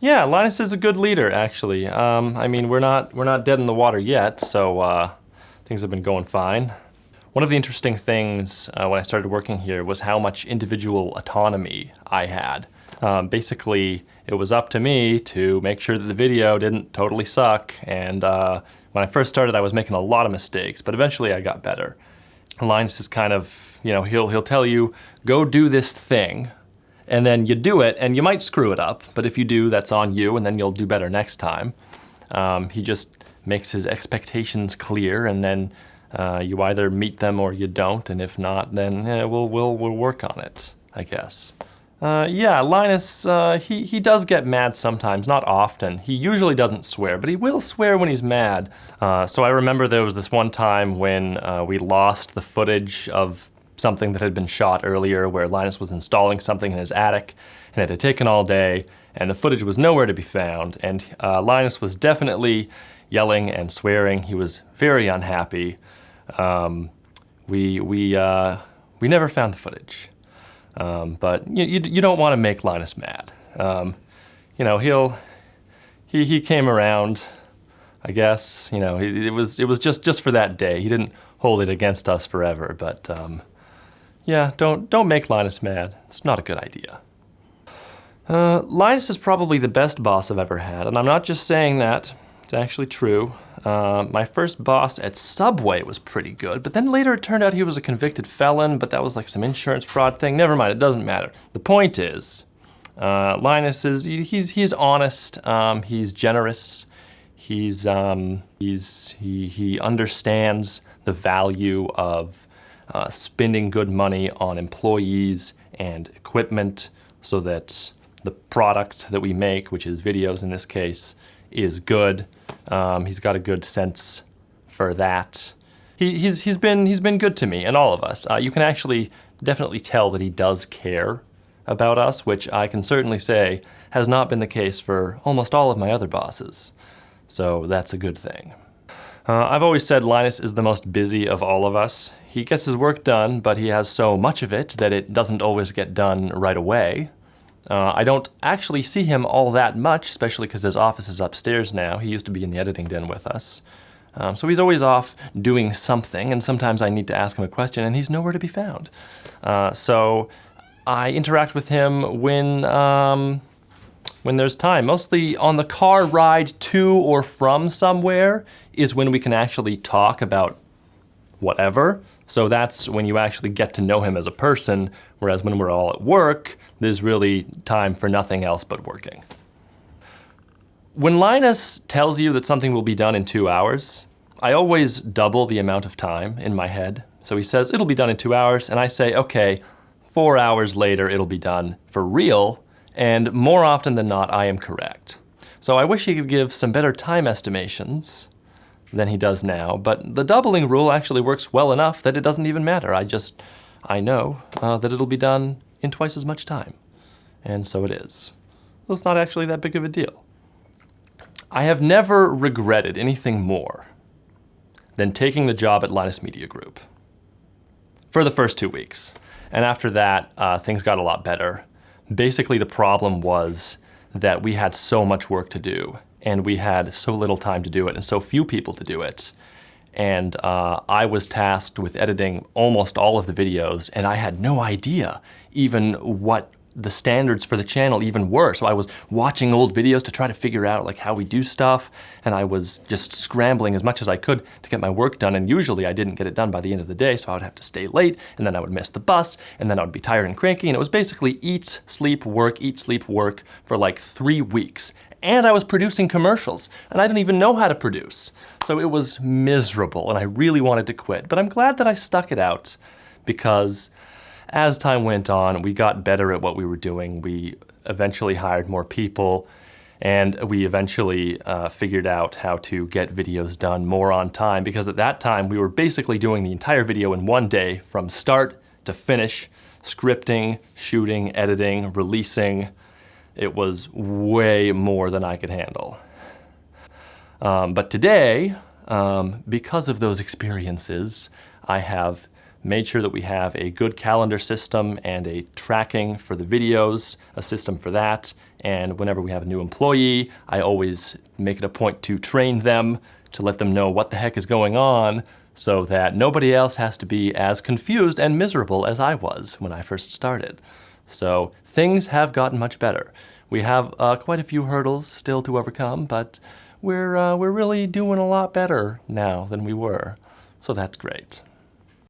Yeah, Linus is a good leader, actually. I mean, we're not dead in the water yet, so things have been going fine. One of the interesting things when I started working here was how much individual autonomy I had. Basically, it was up to me to make sure that the video didn't totally suck, and when I first started, I was making a lot of mistakes, but eventually I got better. Linus is kind of, he'll tell you, go do this thing, and then you do it, and you might screw it up, but if you do, that's on you, and then you'll do better next time. He just makes his expectations clear, and then you either meet them or you don't, and if not, then we'll work on it, I guess. Yeah, Linus, he does get mad sometimes, not often. He usually doesn't swear, but he will swear when he's mad. So I remember there was this one time when we lost the footage of something that had been shot earlier where Linus was installing something in his attic, and it had taken all day, and the footage was nowhere to be found, and Linus was definitely yelling and swearing. He was very unhappy. We never found the footage. But you don't want to make Linus mad. He came around, I guess. It was just for that day. He didn't hold it against us forever. But yeah, don't make Linus mad. It's not a good idea. Linus is probably the best boss I've ever had, and I'm not just saying that. It's actually true. My first boss at Subway was pretty good, but then later it turned out he was a convicted felon, but that was like some insurance fraud thing. Never mind, it doesn't matter. The point is, Linus he's honest, he's generous, he understands the value of spending good money on employees and equipment so that the product that we make, which is videos in this case, is good. He's got a good sense for that. He's been good to me and all of us. You can actually definitely tell that he does care about us, which I can certainly say has not been the case for almost all of my other bosses. So that's a good thing. I've always said Linus is the most busy of all of us. He gets his work done, but he has so much of it that it doesn't always get done right away. I don't actually see him all that much, especially because his office is upstairs now. He used to be in the editing den with us. So he's always off doing something, and sometimes I need to ask him a question, and he's nowhere to be found. So I interact with him when there's time. Mostly on the car ride to or from somewhere is when we can actually talk about whatever. So that's when you actually get to know him as a person, whereas when we're all at work, there's really time for nothing else but working. When Linus tells you that something will be done in 2 hours, I always double the amount of time in my head. So he says, it'll be done in 2 hours, and I say, okay, 4 hours later it'll be done for real, and more often than not, I am correct. So I wish he could give some better time estimations than he does now, but the doubling rule actually works well enough that it doesn't even matter. I know that it'll be done in twice as much time, and so it is. So it's not actually that big of a deal. I have never regretted anything more than taking the job at Linus Media Group for the first 2 weeks, and after that, things got a lot better. Basically, the problem was that we had so much work to do, and we had so little time to do it and so few people to do it. And I was tasked with editing almost all of the videos, and I had no idea even what the standards for the channel even were. So I was watching old videos to try to figure out like how we do stuff, and I was just scrambling as much as I could to get my work done, and usually I didn't get it done by the end of the day, so I would have to stay late, and then I would miss the bus, and then I would be tired and cranky, and it was basically eat, sleep, work for like 3 weeks. And I was producing commercials, and I didn't even know how to produce. So it was miserable, and I really wanted to quit. But I'm glad that I stuck it out, because as time went on, we got better at what we were doing. We eventually hired more people, and we eventually figured out how to get videos done more on time, because at that time, we were basically doing the entire video in one day from start to finish, scripting, shooting, editing, releasing. It was way more than I could handle. But today, because of those experiences, I have made sure that we have a good calendar system and a tracking for the videos, a system for that. And whenever we have a new employee, I always make it a point to train them, to let them know what the heck is going on, so that nobody else has to be as confused and miserable as I was when I first started. So things have gotten much better. We have quite a few hurdles still to overcome, but we're really doing a lot better now than we were. So that's great.